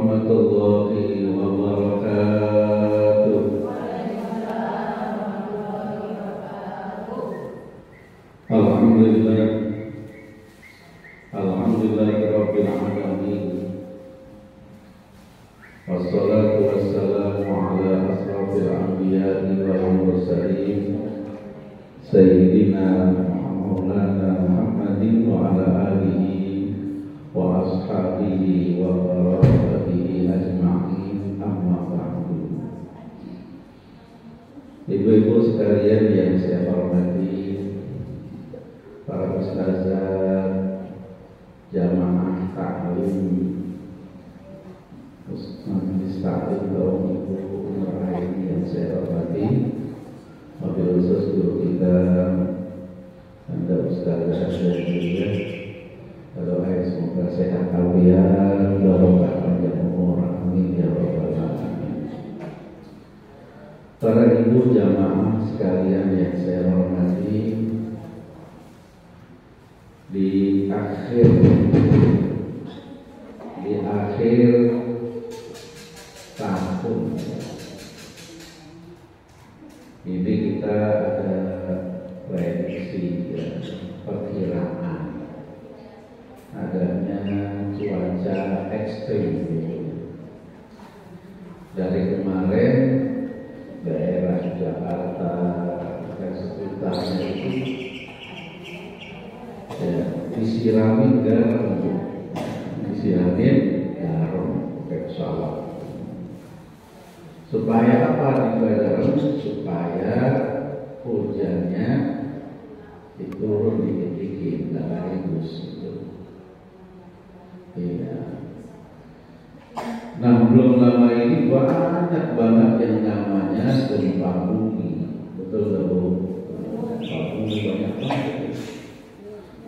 warahmatullahi wabarakatuh. Alhamdulillah, alhamdulillahirabbil alamin. Wassalatu wassalamu ala asrofil anbiya'i wal mursalin Sayyidina Maulana Muhammadin wa ala alihi wa ashabihi wa barakatihi ajma'in, amma ba'du. Ibu-ibu sekalian yang saya hormati, para ustazah, jamaah taklim, ustaz taklim kaum ibu lain yang saya hormati, wabil khusus guru kita Anda Ustazah Asyadiyah. Doa semoga sehat afiat, barokah panjang umur, amin ya rabbal alamin. Para ibu jamaah sekalian yang saya hormati, di akhir tahun ini kita ada prediksi, perkiraan adanya cuaca ekstrim. Dari kemarin daerah Jakarta dan sekitarnya itu disiramin garam pakai pesawat. Supaya apa garam? Supaya hujannya diturun dikit-dikit, nggak harus gitu. Iya. Nah, belum lama ini banyak banget yang namanya gempa bumi. Betul nggak Bu? Gempa bumi banyak banget.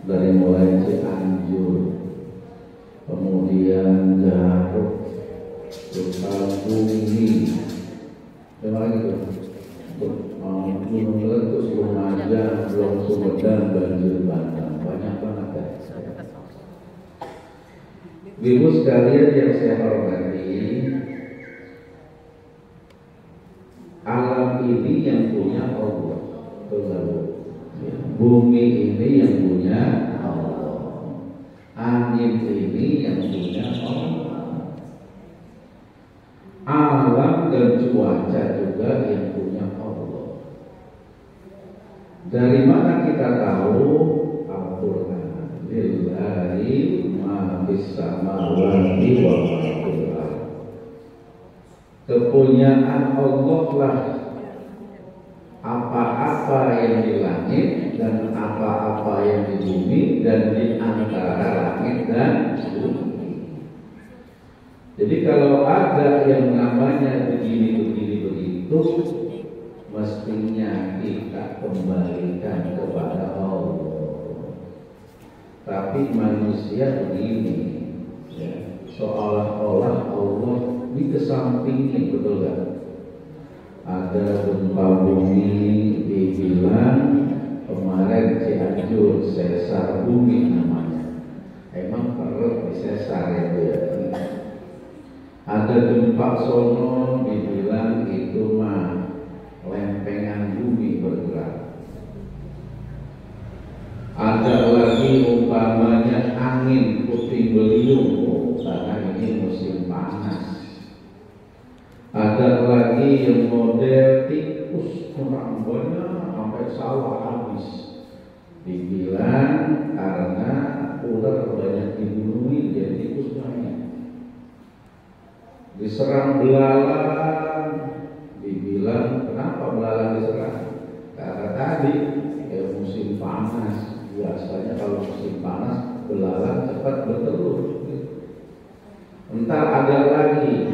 Dari mulai Cianjur, kemudian Garut, Sukabumi, apa lagi tuh? Gunung Meletus, Lumajang, Blok Sumedang, banjir bandang, banyak banget ya. Ibu sekalian yang saya hormati, alam ini yang punya Allah, betul. Bumi ini yang punya Allah, angin ini yang punya Allah, alam dan cuaca juga yang punya Allah. Dari mana kita tahu? Al-Quran, lillahi ma fis samawati wa ma fil ardh. Kepunyaan Allah lah apa-apa yang di langit dan apa-apa yang di bumi dan di antara langit dan bumi. Jadi kalau ada yang namanya begini begitu, mestinya kita kembalikan kepada Allah. Tapi manusia begini, ya, seolah-olah Allah dikesampingin, betul gak? Ada gempa bumi dibilang kemarin Cianjur sesar bumi namanya. Emang perlu disesar ya Bu ya? Ada gempa sono dibilang itu mah lempengan bumi bergerak. Ada lagi umpamanya angin puting beliung, karena ini musim panas. Ada lagi yang model tikus kurang banyak sampai sawah habis, dibilang karena ular banyak dibunuhi jadi tikus banyak. Diserang belalang, dibilang kenapa belalang diserang? Karena tadi musim panas, biasanya kalau musim panas belalang cepat bertelur. Entar ada lagi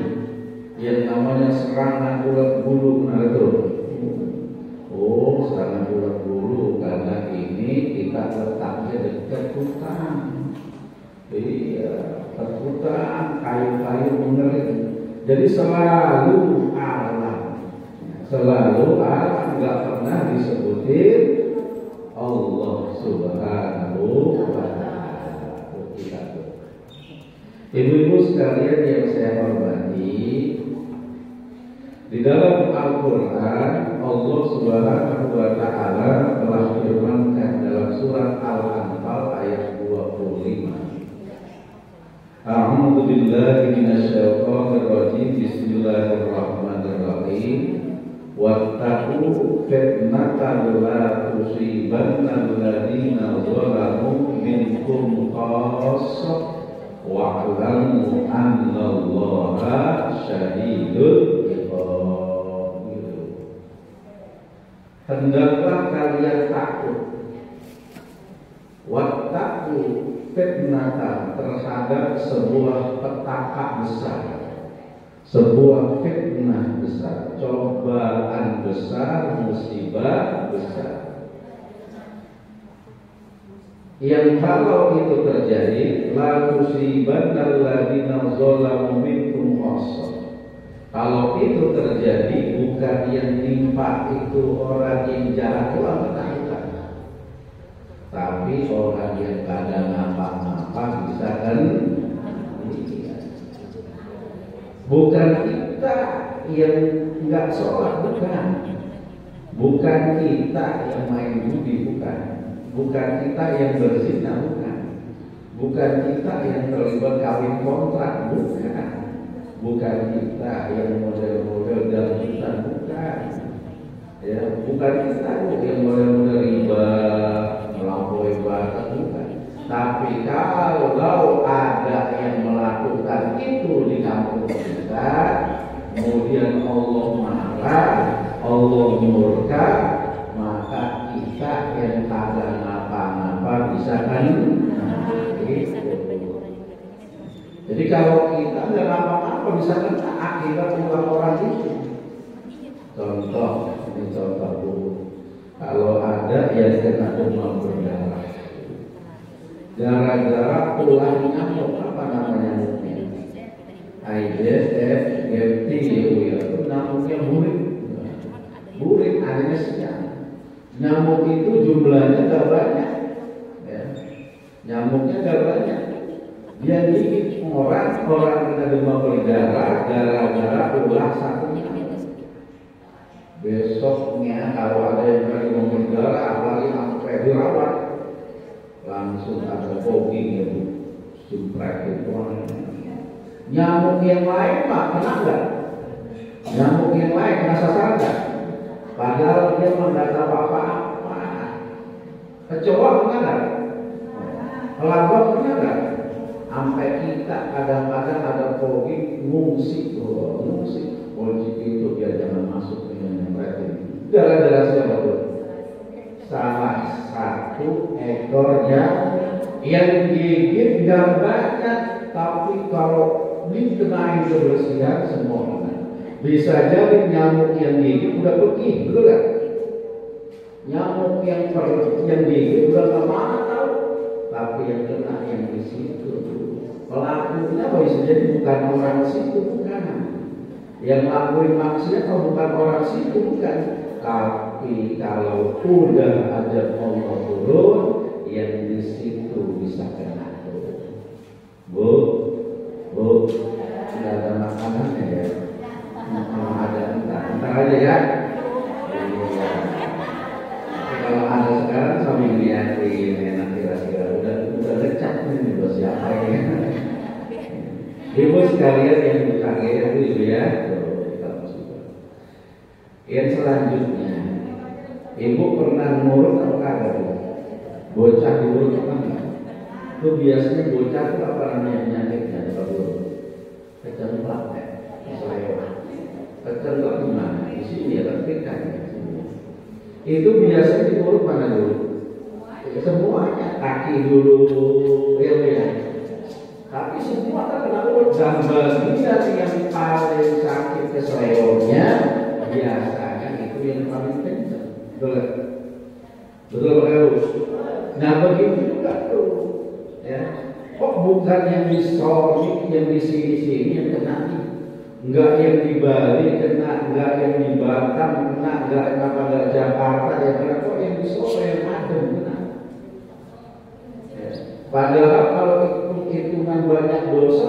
yang namanya serangan ulat bulu, benar itu? Oh, serangan ulat bulu karena ini kita letaknya dekat hutan. Iya, dekat hutan, kayu-kayu mengering. Jadi selalu alam, nggak pernah disebutin Allah Subhanahu wa Ta'ala. Ibu-ibu sekalian yang saya hormati, di dalam Al-Quran Allah Subhanahu wa Ta'ala telah firmankan dalam surat Al-Anfal ayat 25. A'udzu billahi minasyaitonir rajim. Bismillahirrahmanirrahim. Wattaqu fitnatan la tusibanna alladziina zalamu minkum khassah wa'lamu annallaha syadidul iqab. Hendaklah kalian takut, wattaqu fitnatan, terhadap sebuah petaka besar, sebuah fitnah besar, cobaan besar, musibah besar, yang kalau itu terjadi, la tusibanna alladziina zalamu minkum khassah. Kalau itu terjadi, bukan yang nimpa itu orang yang jahat doang, tapi orang yang kadang ngapa-ngapa bisa kan. Bukan kita yang nggak sholat, bukan kita yang main judi, bukan kita yang berzina, bukan kita yang terlibat kawin kontrak, bukan kita yang model-model dangdutan, ya, bukan kita yang model-model riba, melampaui batas, bukan. Tapi kalau ada yang melakukan itu di kampung kita, kemudian Allah marah, Allah murka, maka kita yang kagak ngapa-ngapa bisa kan. Jadi kalau kita nggak ngapa-ngapa bisa kan akibat bukan orang itu. Contoh, ini contoh dulu. Kalau ada yang kena demam berdarah, gara-gara tulang nyamuk, apa namanya nyamuknya? Aedes aegypti, itu nyamuknya burik, Aedes-nya. Nyamuk itu jumlahnya gak banyak, ya. Nyamuknya gak banyak. Dia gigit orang kena demam berdarah gara-gara ulah satu nyamuk. Besoknya kalau ada yang kena demam berdarah, apalagi sampai dirawat, langsung ada fogging gitu, sumprak itu. Nyamuk yang lain mah kena nggak? Nyamuk yang lain kena sasaran nggak? Padahal dia mah nggak tahu apa-apa. Kecoa kena nggak? Pelabak kena nggak? Sampai kita kadang-kadang ada fogging, ngungsi. Polisi itu biar jangan masuk dengan yang berarti. Gara-gara siapa tuh? Salah satu ekornya yang gigit nggak banyak, tapi kalau dikenai kebersihan semua bisa jadi nyamuk yang gigit udah pergi, betul kan? Nyamuk yang gigit udah kemana tahu, tapi yang kena yang di situ. Pelakunya bisa jadi bukan orang situ, bukan. Yang lakuin maksiat bukan orang situ, bukan. Tapi kalau udah ada Allah turun, yang di situ bisa kena turun. Bu, sudah ada makanannya ya? Kalau ada entar aja ya. Kalau ada sekarang sambil liatin enak kira-kira udah lecak nih buat siapa ya? Ibu sekalian yang berkah itu ya. Yang selanjutnya, ibu pernah ngurut atau kagak? Bocah diurut apa enggak? Itu biasanya bocah itu apa namanya penyakitnya kalau kecemplak ya, kecemplak di mana? Di sini ya, kan? Itu biasanya diurut mana dulu? Semuanya, kaki dulu, ya. Tapi semua kan kena urut. Gambar dia yang paling sakit kesereonya biasanya itu yang paling kencang, betul. Nah begitu juga tuh, ya. Kok bukan yang di Solo, yang di sini yang kena, enggak yang di Bali kena, enggak yang di Batam kena, enggak yang pada Jakarta yang kena, kok yang di Solo yang adem kena. Ya. Padahal kalau hitungan banyak dosa,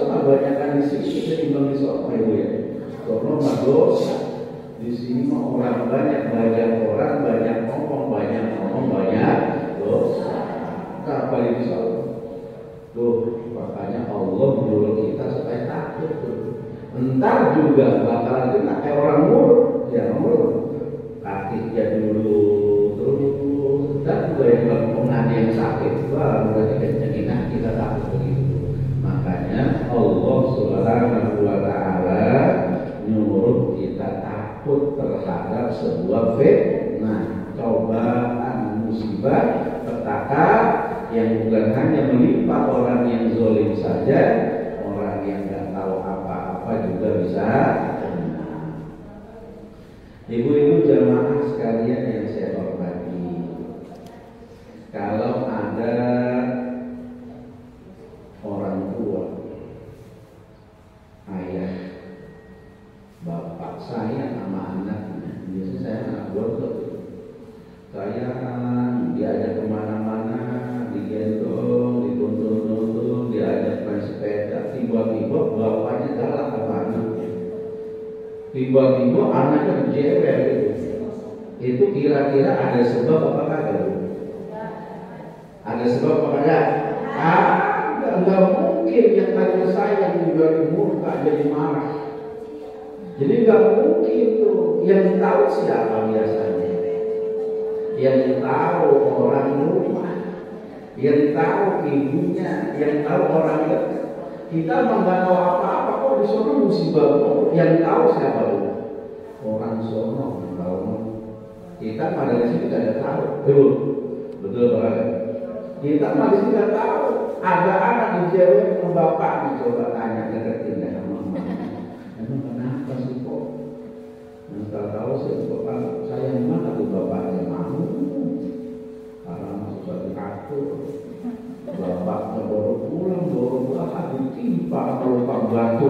dosa. Di sini mah orang banyak orang, banyak ngomong banyak dosa. Apa ini soal? Tuh, makanya Allah menyuruh kita supaya takut tuh. Entar juga bakalan kena kayak orang muruk, ya muruk. Kakinya dulu terus, dan juga yang melakukan yang sakit, wah berarti kencengin kita takut begitu. Makanya Allah Subhanahu wa Ta'ala nyuruh kita takut terhadap sebuah fitnah, cobaan, musibah, petaka yang bukan hanya menimpa orang yang zalim saja, orang yang nggak tahu apa-apa juga bisa. Ibu-ibu jamaah sekalian yang saya hormati, kalau ada orang tua, ayah, bapak sayang sama anaknya, biasanya saya anak bodoh, saya diajak kemana-mana, digendong, dituntun-tuntun, diajak main sepeda, tiba-tiba bapaknya galak sama anaknya, tiba-tiba anaknya jewer gitu. Itu kira-kira ada sebab apa kagak? Ada sebab apa kagak? Enggak mungkin yang tadi sayang juga dimurka jadi marah. Jadi enggak mungkin tuh. Yang tahu siapa biasanya? Yang tahu orang rumah, yang tahu ibunya, yang tahu orang dekat. Kita nggak tahu apa-apa kok di sana musibah. Yang tahu siapa tuh? Orang sono yang tahu. Kita pada di sini tidak tahu. Betul banget. Kita pada di sini tidak tahu. Ada anak dijauhin sama bapaknya, coba tanya deketin deh sama mama. Emang kenapa sih kok? Nggak tahu sih bapak saya mana tuh bapaknya mau. Karena masuk satu kartu. Bapaknya baru pulang, ditimpa pelumpang batu.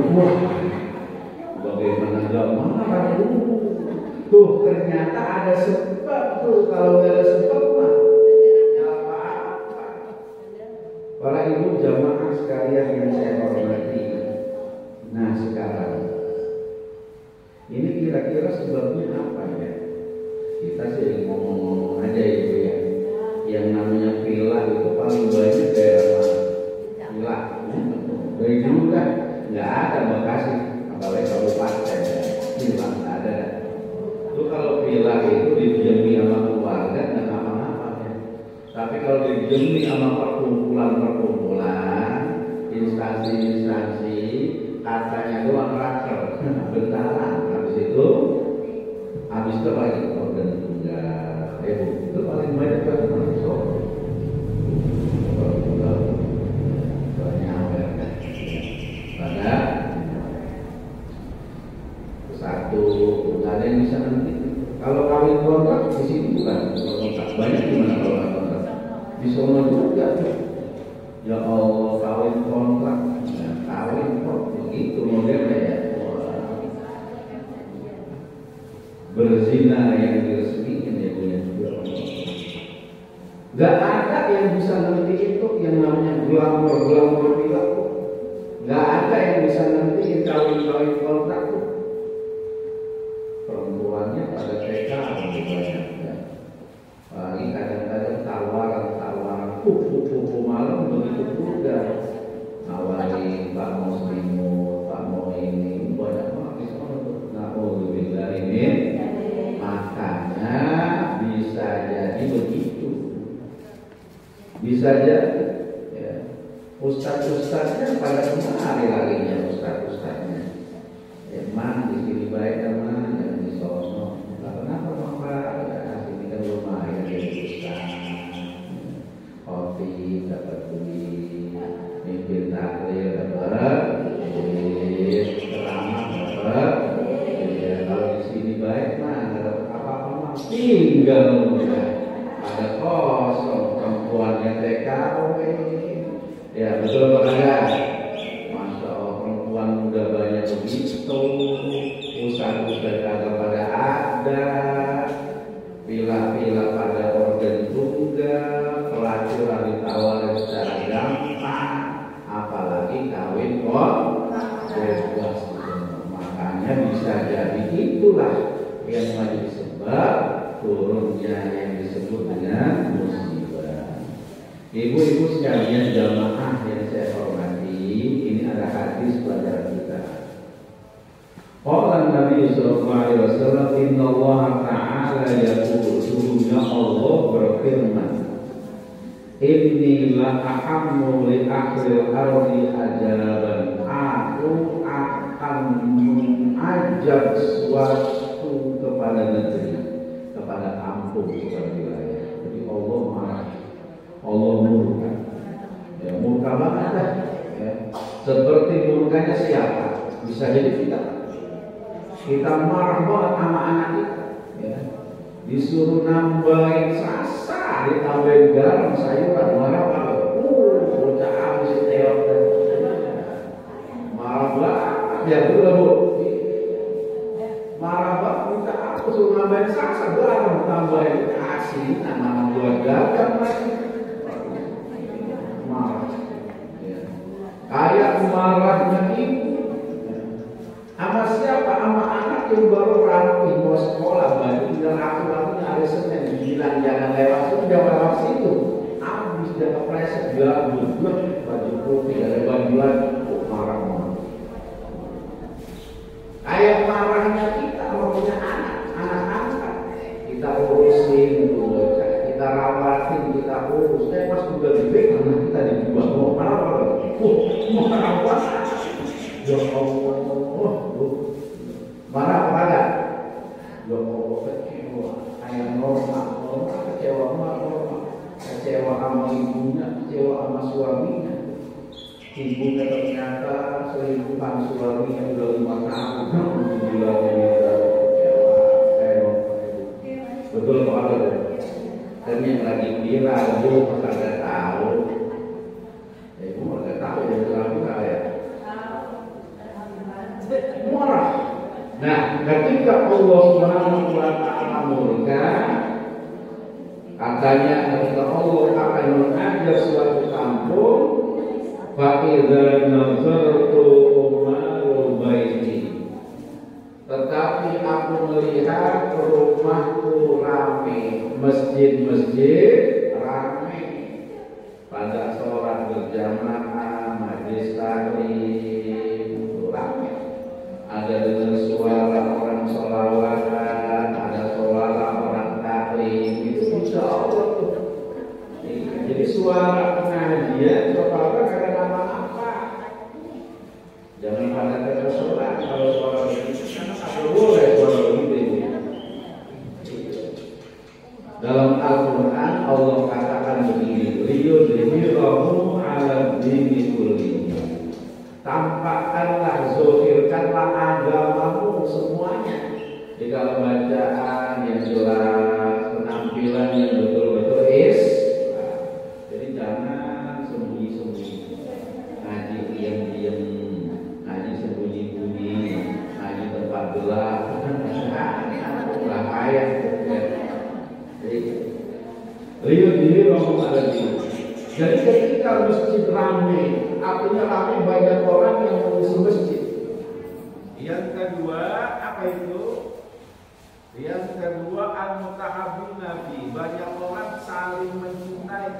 Bagaimana gak marah dulu? Tuh ternyata ada sebab tuh. Kalau nggak ada sebab mah ya apa-apa. Para ibu jamaah sekalian yang saya hormati. Nah sekarang ini kira-kira sebabnya apa ya? Kita sih ngomong-ngomong aja ibu ya. Yang namanya pilah itu paling banyak daerah mana? Pilah. Dari dulu kan nggak ada Bekasi, apalagi kabupaten. Pilah nggak ada. Itu kalau pilah itu didiami sama keluarga nggak apa-apa ya. Tapi kalau didiami sama perkumpulan, instansi-instansi, katanya doang raker, bentaran. Habis itu lagi organ tunggal. Itu paling banyak kan manusia. Pada satu nggak ada yang bisa nanti. Kalau kawin kontrak di sini bukan kontrak, banyak di mana kalau kontrak di Solo juga. Ya Allah kawin kontrak, kawin kok begitu modelnya ya. Berzina yang diresmikan ya punya juga. Gak ada yang bisa ngerti itu yang namanya glamor perilaku. Gak ada yang bisa ngerti kawin kontrak tuh. Perempuannya pada TK lebih banyak ya. Lagi kadang-kadang tawaran malam begitu juga. Nawarin Pak mau selimut, Pak mau ini banyak banget di sana tuh. Nah, ini makanya bisa jadi begitu. Bisa jadi ya. Ustaz-ustaznya pada kemari larinya ustaz-ustaznya. Emang di sini baik teman, yang di sono. Kenapa Bapak? Ya, sini kan lumayan jadi ustaz. Kopi dapat beli, mimpin tahlil dapat, ceramah dapat. Ya, kalau di sini baik mah nggak dapat apa-apa mah tinggal ada kosong perempuannya TKW. Ya betul Pak Kagak. Masya Allah perempuan muda banyak begitu. Ustaz-ustaz kagak pada ada. Pilah-pilah pada organ tunggal. Pelacuran ditawarin secara gampang. Apalagi kawin kok bebas. Makanya bisa jadi turunnya yang disebut dengan musibah. Ibu-ibu sekalian jamaah yang saya hormati, ini ada hadis pelajaran kita. Qala Nabi sallallahu alaihi wasallam, inna Allah ta'ala yaqulu, sesungguhnya Allah berfirman, inni la ahammu li ahlil ardi ajaban, aku akan mengajak suatu kepada negeri, kepada kampung, kepada wilayah. Jadi Allah marah, Allah murka, ya murka banget dah. Ya. Seperti murkanya siapa? Bisa jadi kita marah banget sama anak kita, ya. Disuruh nambahin sasa, ditambahin garam, sayuran, marah banget. Bocah habis teot, marah banget ya Bu. Marah banget, minta aku suruh nambahin sasa, garam, tambahin asin, nama buat garam lagi. Marah, ya. Kayak marahnya ibu. Sama siapa? Sama anak yang baru rapi mau sekolah, baju dan aku-akunya hari Senin bilang jangan lewat situ, jangan lewat situ. Habis dia kepleset, gabut, baju putih, ada baju lagi, marah-marah. Kayak marahnya kita kalau punya anak-anak, kita urusin dulu, kita rawatin, kita urus. Pas udah gede, anak kita dibuang, mau marah-marah, marah-marah. Ya Allah, marah apa enggak? Ya Allah, kecewa, kayak normal, kecewa sama ibunya, kecewa sama suaminya. Ibunya ternyata selingkuhan suaminya udah 5 tahun, gila kecewa, betul apa enggak? Dan yang lagi viral, ibu nggak tahu, ibu nggak tahu yang terlalu kaya. Marah. Nah, ketika Allah Subhanahu wa ta'ala murka, katanya ketika Allah akan mengajak suatu kampung, fa idza nazartu umaru baiti, tetapi aku melihat rumahku rame, masjid-masjid rame, pada sholat berjamaah, majlis taklim rame. Ada dengar suara orang sholawatan, ada suara orang taklim, itu insya Allah tuh. Jadi suara pengajian kepala karena nama apa? Jangan pada kata sholat kalau suara begitu, karena tak boleh suara begitu. Dalam Al-Quran Allah katakan begini, liyudhhirahu 'ala dini kullihi. Tampakkanlah, zohirkanlah agamamu semuanya. Di dalam bacaan yang jelas, penampilan yang betul-betul jadi jangan sembunyi-sembunyi, ngaji diam-diam, ngaji sembunyi-sembunyi, ngaji tempat gelap, bahaya. Liyudhhirahu 'ala dini. Jadi ketika masjid ramai, artinya ramai banyak orang yang mengisi masjid. Yang kedua apa itu? Yang kedua al-mutahabbina fi, banyak orang saling mencintai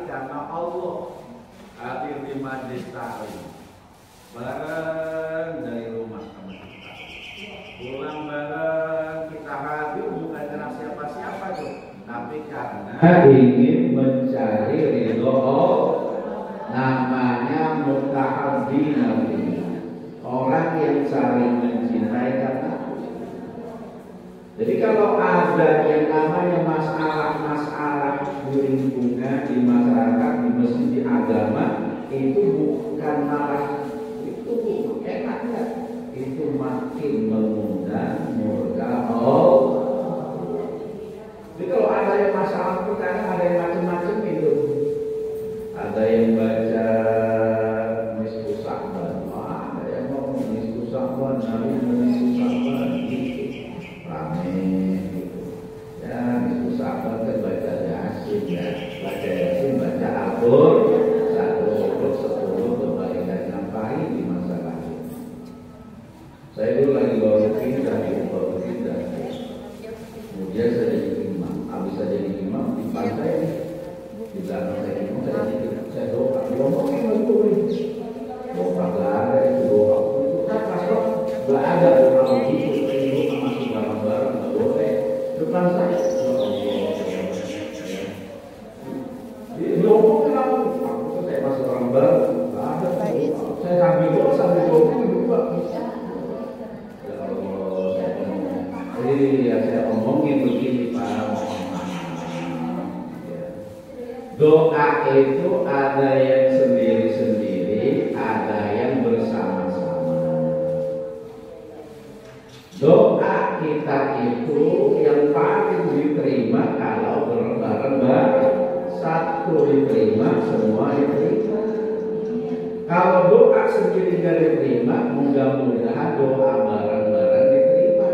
karena Allah. Hadir di majlis taklim, bareng dari rumah sama kita, pulang bareng, kita hadir bukan karena siapa-siapa tuh, tapi karena ingin mencari ridho Allah. Namanya mutahabbina fi, orang yang saling mencintai karena. Jadi kalau ada yang namanya masalah-masalah di lingkungan, di masyarakat, di masjid, di agama, itu bukan malah itu enaknya, itu makin mengundang murka Allah. Jadi kalau ada yang masalah kita, ada yang macam-macam itu. Ada yang baca Nisfu Sa'ban, ada yang ngomong Nisfu Sa'ban, Nabi Nisfu Sa'ban, rame gitu. Ya Nisfu Sa'ban kan baca Yasin ya, baca Yasin, baca Al-Qur, 10 kebaikan ngapain di masa lalu. Saya dulu lagi baru pindah. Dia saya jadi imam, habis saya jadi imam di pantai di belakang saya imam saya doa, ngomongin lagu ini, doa ada itu doa itu kan pastor nggak ada orang itu doa masuk bareng-bareng nggak boleh depan saya. Diomongin aku saya masuk orang baru nggak ada, saya sambil doa juga. Iya, saya omongin begini Pak. Doa itu ada yang sendiri-sendiri, ada yang bersama-sama. Doa kita itu yang paling diterima kalau bareng-bareng, satu diterima, semua diterima. Kalau doa sendiri nggak diterima, mudah-mudahan doa bareng-bareng diterima.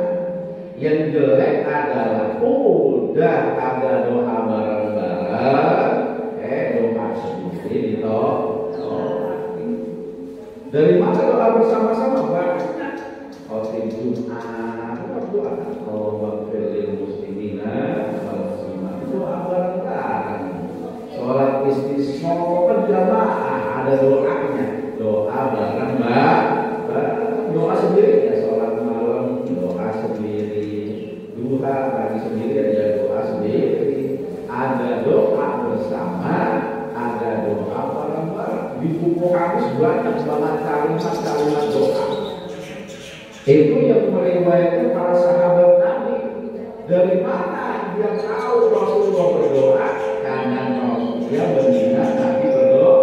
Yang jelek adalah udah ada doa bareng-bareng, doa sendiri ditolak. Dari mana doa bersama-sama banyak? Khotib Jumat, doa Allahumma muslimina wal muslimat, doa bareng-bareng. Sholat istisqa berjamaah ada doanya, doa bareng-bareng. Doa sendiri ya sholat malam, doa sendiri, duha lagi sendiri, ada doa sendiri, ada doa bersama, ada doa bareng-bareng. Di buku hadis banyak banget kalimat-kalimat doa. Itu yang meriwayatkan para sahabat Nabi. Dari mana dia tahu Rasulullah berdoa? Karena dia mendengar Nabi berdoa.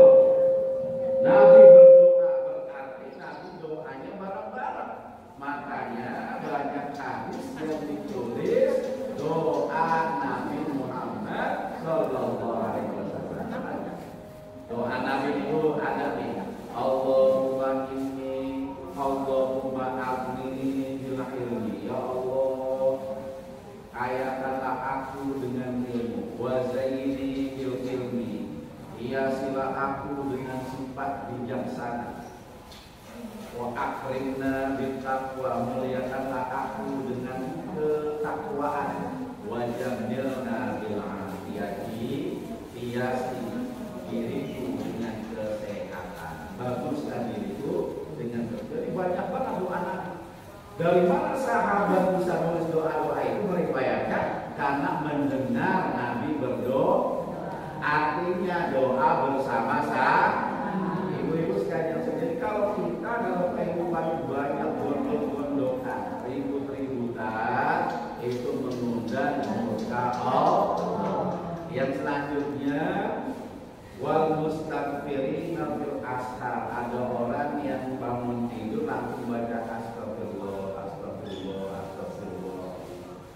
Nabi berdoa berarti Nabi doanya bareng-bareng. Makanya banyak hadis yang ditulis doa Nabi Muhammad Sallallahu Alaihi Wasallam. Doa Nabi itu ada nih, Allahumma inni, Allahumma aghnini bil ilmi, ya Allah kayakanlah aku dengan ilmu, wa zayyini bil ilmi, hiasilah aku dengan sifat bijaksana, wa akrimna bil taqwa, muliakanlah aku dengan ketakwaan, wa jamilna bil afiyati, hiasi diriku dengan kesehatan, baguskan diriku dengan kesehatan. Jadi banyak banget doa Nabi. Dari mana sahabat bisa nulis doa-doa itu? Meriwayatkan karena mendengar Nabi berdoa. Artinya doa bersama-sama. Ibu-ibu sekalian, jadi kalau kita dalam kehidupan banyak gondok-gondokan, ribut-ributan, itu mengundang murka Allah. Yang selanjutnya, wal mustaghfirina fil ashar, ada orang yang bangun tidur langsung baca astagfirullah, astagfirullah, astagfirullah.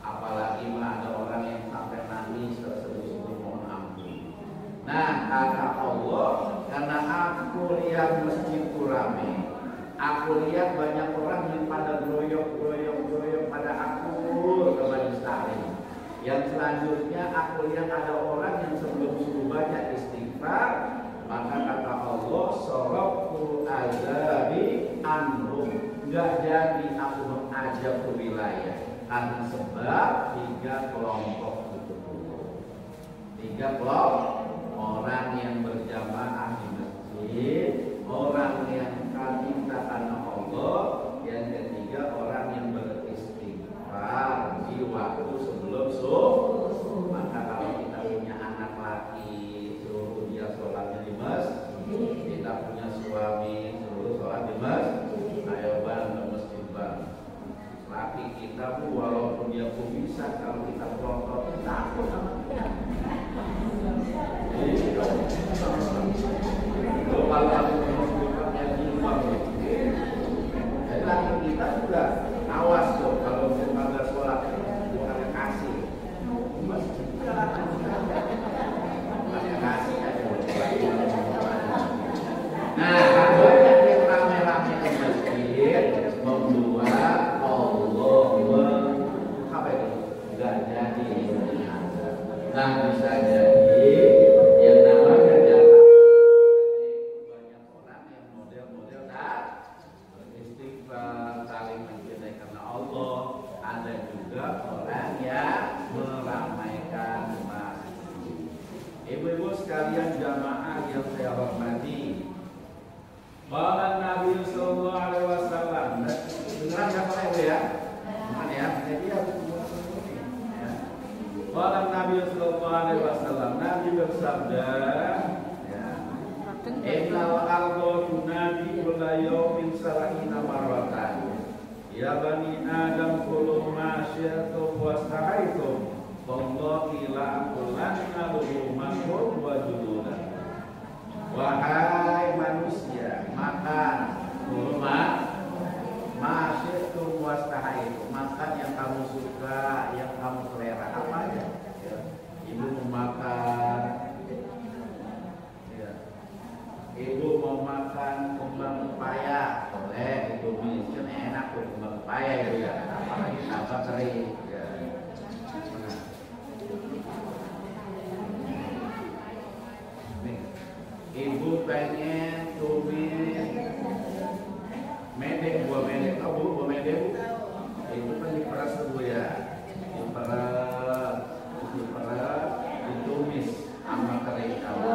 Apalagi ada orang yang sampai nangis terseduh-seduh mohon ampun. Nah, kata Allah, karena aku lihat masjidku rame, aku lihat banyak orang yang pada groyok pada akur ke Majelis Taklim. Yang selanjutnya aku lihat ada orang yang sebelum suruh baca istighfar, maka kata Allah, sorobku azabi anhum, nggak jadi aku mengajak ke wilayah, karena sebab tiga kelompok itu. Tiga kelompok, orang yang berjamaah di masjid, orang yang minta karena Allah, yang ketiga orang yang beristighfar di waktu sebelum subuh. Maka kalau kita punya anak laki, suruh dia sholatnya di masjid. Kita punya suami, suruh sholat di masjid. Ayo bang ke masjid bang. Laki kita pun walaupun dia pun bisa, kalau kita pelontot takut sama dia. Kalau aku menunjukkannya di luar, jadi laki kita juga awas tuh kalau pada sholat bukan kasih. Kasih aja. Nah, banyak yang rame-rame di masjid membuat Allah apa itu nggak jadi. Nah, bisa jadi yang namanya jalan banyak orang yang model-model beristighfar, saling mencintai karena Allah. Ada juga orang yang Qala Nabi sallallahu alaihi wasallam, Nabi bersabda, ya, innal ardo tunadi kulla yawmin salahina marratan. Ya bani Adam kulu ma syi'tum wastahaitum. Wallahi la aqulanna luhumakum wa juludan. Wahai manusia, makan kurma masyi'tum wastahaitum, makan yang kamu suka, yang kamu selera, apa aja. Ya. Ibu mau makan, ya. Ibu mau makan kembang pepaya, boleh. Itu miskin enak tuh kembang pepaya itu ya, apalagi tambah kering. Ya. Ibu pengen tumis medek, buah medek, tahu bu, buah medek bu? Ibu kan diperas dulu ya, diperas, ditumis sama kering kamu.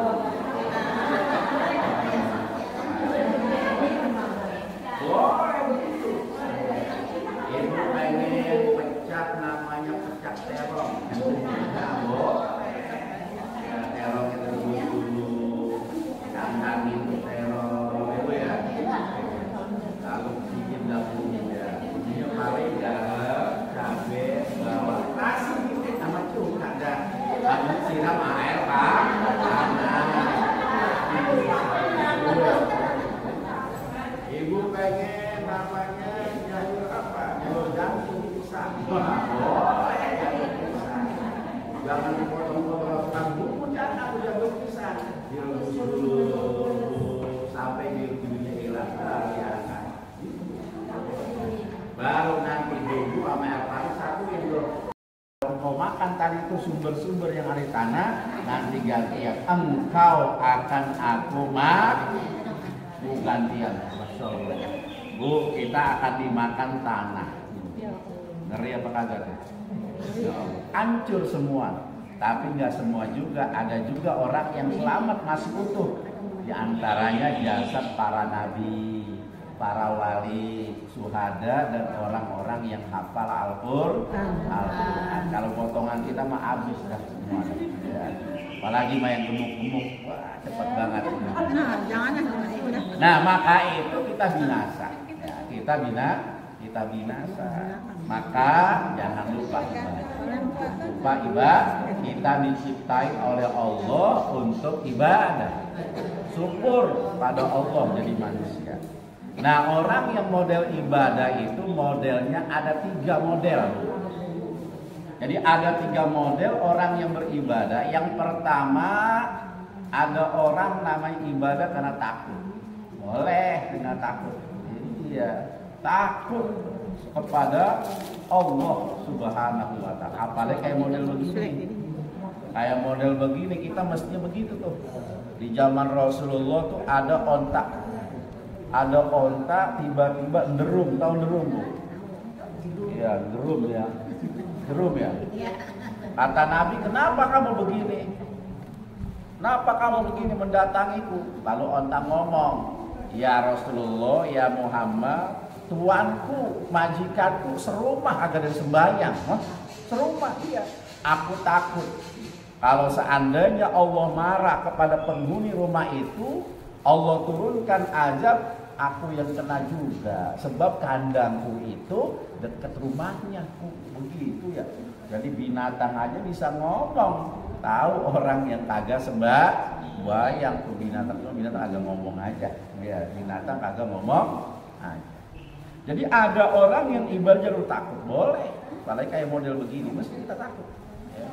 Boleh begitu. Ibu pengen pecak, namanya pecak terong, ya, terong itu dulu. Kandang itu terong, itu ya. Lalu bikin dapurnya, ini paling garam, cabai, bawang, nasi sama cuka dah. Kamu siram air pak, Ibu pengen namanya nyayur apa? Nyayur jantung pisang. Boleh jantung pisang. Jangan dipotong-potong bumbu, jangan aku jantung pisang. Direbus dulu sampai biru-birunya hilang. Ya kan? Baru nanti bumbu sama air panas satu itu. Kau makan tadi itu sumber-sumber yang ada di tanah, nanti gantian engkau akan aku gantian. Bu, kita akan dimakan tanah. Ngeri apa kagak tuh? Hancur semua. Tapi nggak semua juga, ada juga orang yang selamat masih utuh. Di antaranya jasad para nabi, para wali, syuhada, dan orang-orang yang hafal Al-Quran. Kalau potongan kita mah habis dah semua. Ya. Apalagi main gemuk-gemuk, wah cepat banget. Nah maka itu kita binasa. Ya, kita binasa. Maka jangan lupa ibadah. Kita diciptai oleh Allah untuk ibadah. Syukur pada Allah jadi manusia. Nah orang yang model ibadah itu modelnya ada 3 model. Jadi ada 3 model orang yang beribadah. Yang pertama ada orang namanya ibadah karena takut. Boleh dengan takut. Iya, takut kepada Allah Subhanahu wa ta'ala. Apalagi kayak model begini. Kayak model begini kita mestinya begitu tuh. Di zaman Rasulullah tuh ada onta. Ada onta tiba-tiba derum, tahu derum bu? Iya, derum ya. Derum ya. Kata Nabi, kenapa kamu begini? Kenapa kamu begini mendatangiku? Lalu onta ngomong, ya Rasulullah, ya Muhammad, tuanku, majikanku serumah agak dari sembahyang. Serumah dia. Aku takut kalau seandainya Allah marah kepada penghuni rumah itu, Allah turunkan azab, aku yang kena juga. Sebab kandangku itu dekat rumahnya. Begitu ya. Jadi binatang aja bisa ngomong. Tahu orang yang kagak sembahyang tuh binatang agak ngomong aja. Ya, binatang kagak ngomong aja. Jadi ada orang yang ibaratnya lu takut, boleh. Apalagi kayak model begini, mesti kita takut. Ya.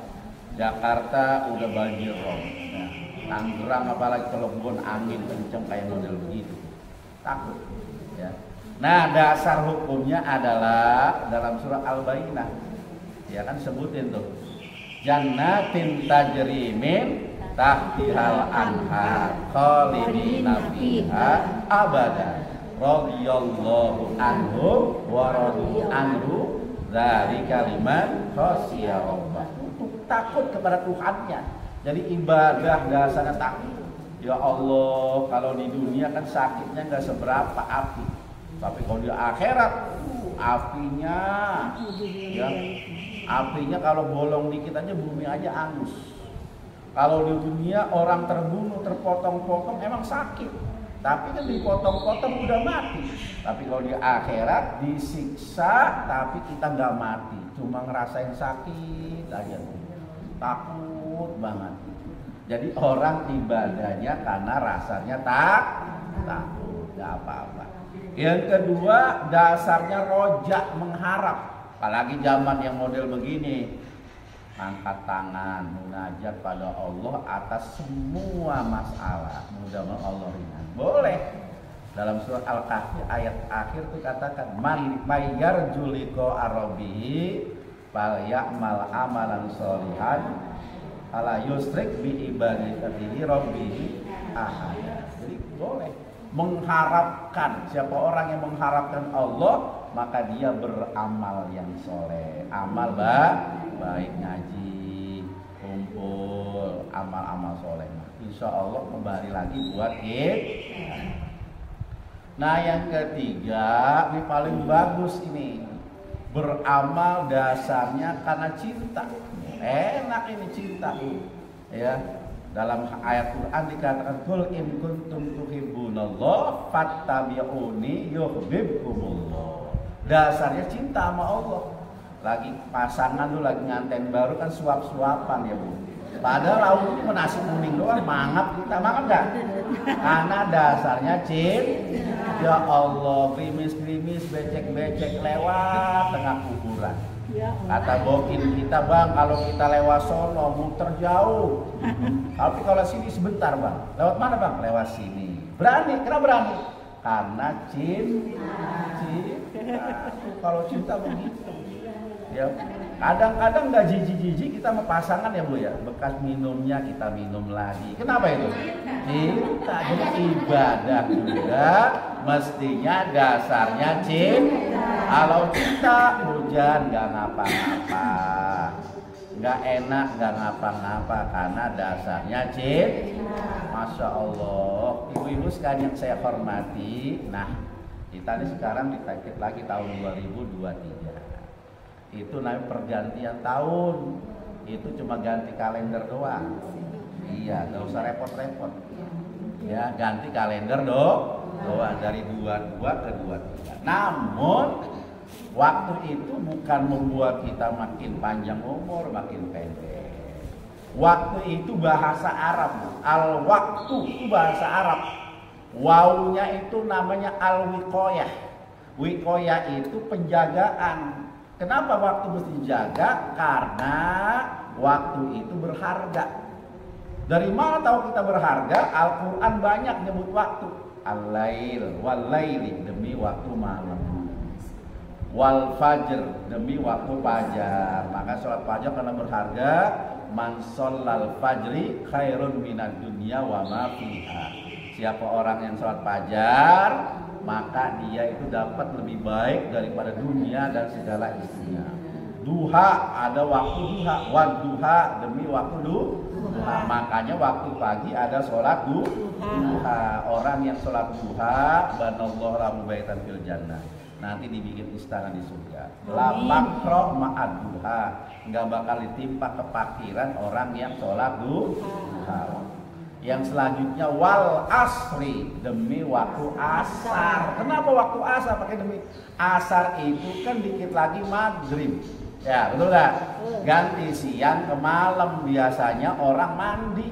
Jakarta udah banjir rob. Ya. Tangerang apalagi kalau kebun angin kenceng kayak model begitu. Takut. Ya. Nah, dasar hukumnya adalah dalam surah Al-Baqarah. Ya kan sebutin tuh. Jannatin tajri min tahtihal anhar khalidina fiha abada. Radhiyallahu anhu wa radu anhu dzalika liman khasyiya rabbah. Takut kepada Tuhannya. Jadi ibadah dasarnya takut. Ya Allah, kalau di dunia kan sakitnya nggak seberapa api. Tapi kalau di akhirat apinya ya Apinya kalau bolong dikit aja bumi aja angus. Kalau di dunia orang terbunuh, terpotong-potong emang sakit. Tapi kan dipotong-potong udah mati. Tapi kalau di akhirat disiksa tapi kita nggak mati. Cuma ngerasain sakit aja. Takut banget. Jadi orang ibadahnya karena rasanya takut. Gak apa-apa. Yang kedua dasarnya rojak mengharap. Apalagi zaman yang model begini, angkat tangan munajat pada Allah atas semua masalah, mudah-mudahan Allah ringan. Boleh. Dalam surat Al-Kahfi ayat akhir itu katakan man mayyarju liqa arabihi fal ya'mal amalan sholihan ala yusrik bi ibadatihi rabbihi ahad. Jadi boleh mengharapkan, siapa orang yang mengharapkan Allah maka dia beramal yang soleh, amal baik, ngaji, kumpul, amal-amal soleh. Insya Allah kembali lagi buat kita. Nah yang ketiga, ini paling bagus ini, beramal dasarnya karena cinta. Enak ini cinta, ya. Dalam ayat Quran dikatakan qul in kuntum tuhibbunallah fattabi'uni yuhibbukumullah. Dasarnya cinta sama Allah. Lagi pasangan tuh lagi nganten baru kan suap-suapan ya Bu. Padahal lauknya nasi kuning doang, mangap kita, mangap enggak? Karena dasarnya cinta. Ya Allah, krimis-krimis, becek-becek lewat tengah kuburan. Kata bokin kita, bang, kalau kita lewat sono muter jauh. Tapi kalau sini sebentar bang. Lewat mana bang? Lewat sini. Berani, kenapa berani? Karena cinta. Kalau cinta begitu. Ya, kadang-kadang nggak jijik-jijik kita sama pasangan ya Bu ya. Bekas minumnya kita minum lagi. Kenapa itu? Cinta. Jadi ibadah juga mestinya dasarnya cinta. Kalau cinta hujan nggak ngapa-ngapa, nggak enak nggak ngapa-ngapa karena dasarnya cinta. Masya Allah, ibu-ibu sekalian yang saya hormati. Nah, kita ini sekarang dikit lagi tahun 2023. Itu namanya pergantian tahun. Itu cuma ganti kalender doang. Iya, nggak usah repot-repot. Ya, ganti kalender doang dari 22 ke 23. Namun waktu itu bukan membuat kita makin panjang umur, makin pendek. Waktu itu bahasa Arab. Al-waktu itu bahasa Arab. Wawunya itu namanya al-wiqoyah. Wiqoyah itu penjagaan. Kenapa waktu mesti dijaga? Karena waktu itu berharga. Dari mana tahu kita berharga? Al-Quran banyak nyebut waktu. Al-lail, wal-laili, demi waktu malam. Wal-fajr, demi waktu fajar. Maka sholat fajar karena berharga. Man sholal fajri khairun minad dunya wa ma fiha. Siapa orang yang sholat fajar, maka dia itu dapat lebih baik daripada dunia dan segala isinya. Duha, ada waktu duha. Wadduha, demi waktu duha. Makanya waktu pagi ada sholat duha. Orang yang sholat duha, banallahu lahu baitan fil jannah. Nanti dibikin istana di surga. La makro ma'ad duha. Nggak bakal ditimpa kepakiran orang yang sholat duha. Yang selanjutnya wal asri, demi waktu asar. Kenapa waktu asar pakai demi? Asar itu kan dikit lagi maghrib. Ya betul nggak? Ganti siang ke malam, biasanya orang mandi,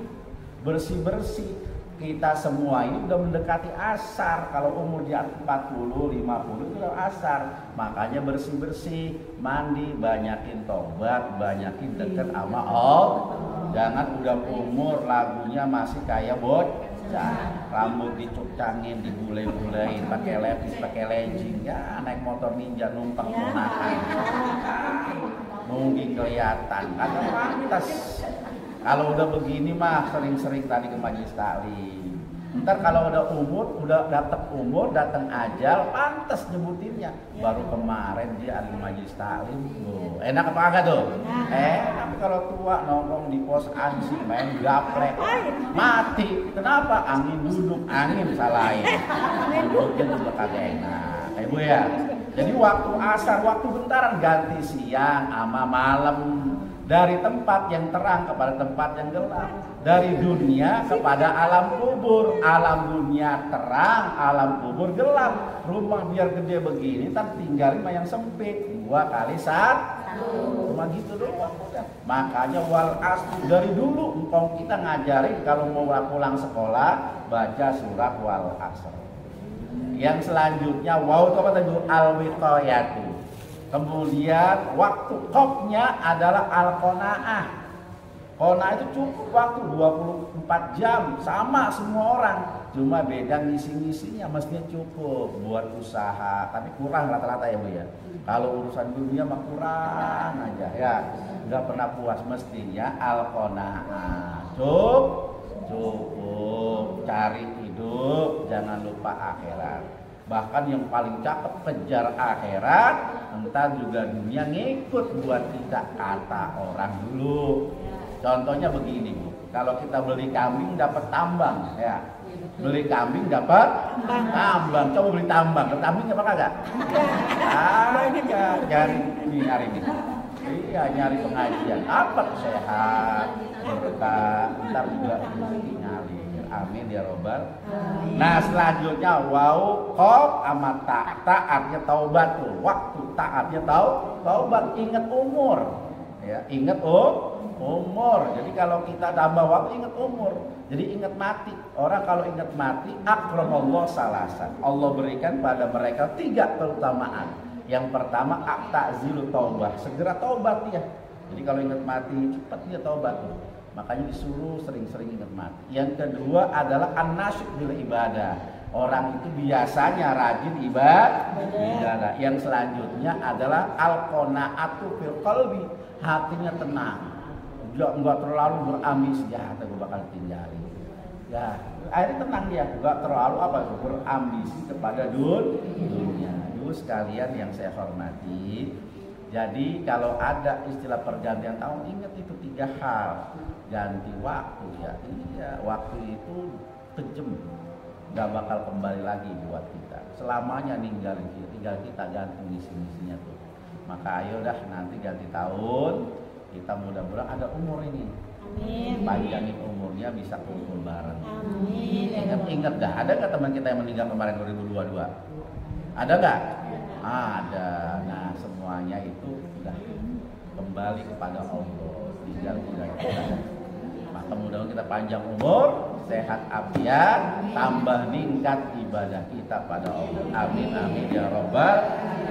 bersih-bersih. Kita semua ini udah mendekati asar. Kalau umur di 40, 50 itu udah asar. Makanya bersih-bersih, mandi, banyakin tobat, banyakin deket sama Allah. Jangan udah umur lagunya masih kayak bocah, rambut dicukcangin, dibulai-bulain, pakai lepis, pakai legging, ya naik motor ninja numpang ponakan, nunggi kelihatan, kagak pantas. Kalau udah begini mah sering-sering tadi ke majelis taklim. Ntar kalau udah datang ajal, pantas nyebutinnya. Baru kemarin dia ada majelis taklim. Enak apa enggak tuh? Tapi kalau tua nongkrong di pos ansi, main gaplek, mati. Kenapa? Angin duduk, angin salahin. Duduknya juga kagak enak. Ibu ya. Jadi waktu asar, waktu bentaran ganti siang sama malam. Dari tempat yang terang kepada tempat yang gelap. Dari dunia kepada alam kubur. Alam dunia terang, alam kubur gelap. Rumah biar gede begini, ntar tinggalin mah yang sempit. 2 kali 1. Cuma gitu doang udah. Makanya wal asr dari dulu engkau kita ngajarin kalau mau pulang sekolah baca surat wal asr. Yang selanjutnya waw itu apa tadi? Al-wiqayatu. Kemudian waktu qofnya adalah al-qanaah. Qanaah itu cukup waktu 24 jam sama semua orang. Cuma beda ngisi-ngisinya mestinya cukup buat usaha, tapi kurang rata-rata ya Bu ya. Kalau urusan dunia mah kurang aja ya. Enggak pernah puas mestinya al-qanaah. Cukup cari hidup, jangan lupa akhirat. Bahkan yang paling cakep kejar akhirat, entar juga dunia ngikut buat kita, kata orang dulu. Contohnya begini Bu, kalau kita beli kambing dapat tambang ya. Beli kambing dapat tambang. Coba beli tambang, kambing apa kagak? Nyari ini. Iya, nyari pengajian. Apa sehat, berkah, ntar juga rezeki ngalir. Amin ya robbal. Nah selanjutnya wau qaf sama taatnya taubat tuh. Waktu taatnya taubat, ingat umur. Ya, ingat umur. Jadi kalau kita tambah waktu ingat umur. Jadi ingat mati. Orang kalau ingat mati akramallah salasan. Allah berikan pada mereka 3 keutamaan. Yang pertama ta'zilu taubah, segera taubat ya. Jadi kalau ingat mati cepat dia taubat. Makanya disuruh sering-sering ingat mati. Yang kedua adalah an-nasyid bil ibadah. Orang itu biasanya rajin ibadah. Yang selanjutnya adalah al-qanaatu fil qalbi, hatinya tenang. Enggak terlalu berambisi, ya gue bakal tinggalin. Ya, akhirnya tenang dia, enggak terlalu berambisi kepada dunia. Dulu sekalian yang saya hormati. Jadi kalau ada istilah pergantian tahun, ingat itu 3 hal. Ganti waktu ya, iya waktu itu kejem, nggak bakal kembali lagi buat kita. Selamanya tinggal kita ganti misi-misinya tuh. Maka ayo dah nanti ganti tahun kita mudah-mudahan ada umur ini. Amin. Panjangin umurnya bisa kumpul bareng. Amin. Ingat dah, ada nggak teman kita yang meninggal kemarin 2022? Ada nggak? Ada. Nah semuanya itu sudah kembali kepada Allah. Tinggal kita. Maka mudah-mudahan kita panjang umur, sehat afiat, tambah meningkat ibadah kita pada Allah. Amin amin ya robbal.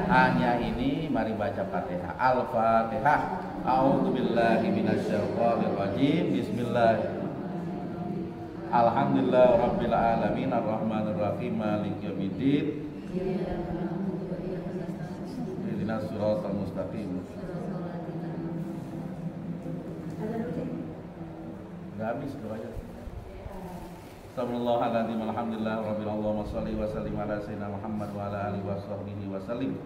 Hanya ini mari baca Fatihah. Al-Fatihah. A'udzubillahi minasyaitonir rajim. Bismillah. Alhamdulillah rabbil alamin arrahmanir rahim maliki yaumiddin. Ihdinas siratal mustaqim. Udah habis doanya. Assalamualaikum alhamdulillah rabbil alamin shalli wa sallim ala sayyidina Muhammad wa ala alihi washabbihi wasallim.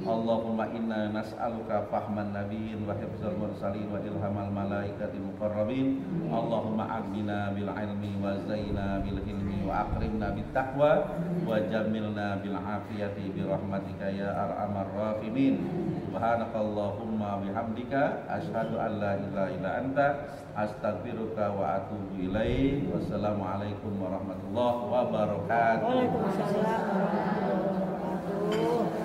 Allahumma inna nas'aluka fahman nabiyyin wa hifdzal mursalin wa ilhamal malaikatil muqarrabin. Allahumma a'dina bil ilmi wa zayyina bil hilmi wa akrimna bit taqwa wa jamilna bil afiyati bi rahmatika ya arhamar rahimin. Subhanakallahumma bihamdika asyhadu an la ilaha illa anta astaghfiruka wa atubu ilaik. Wassalamualaikum warahmatullahi wabarakatuh. Waalaikumsalam warahmatullahi wabarakatuh.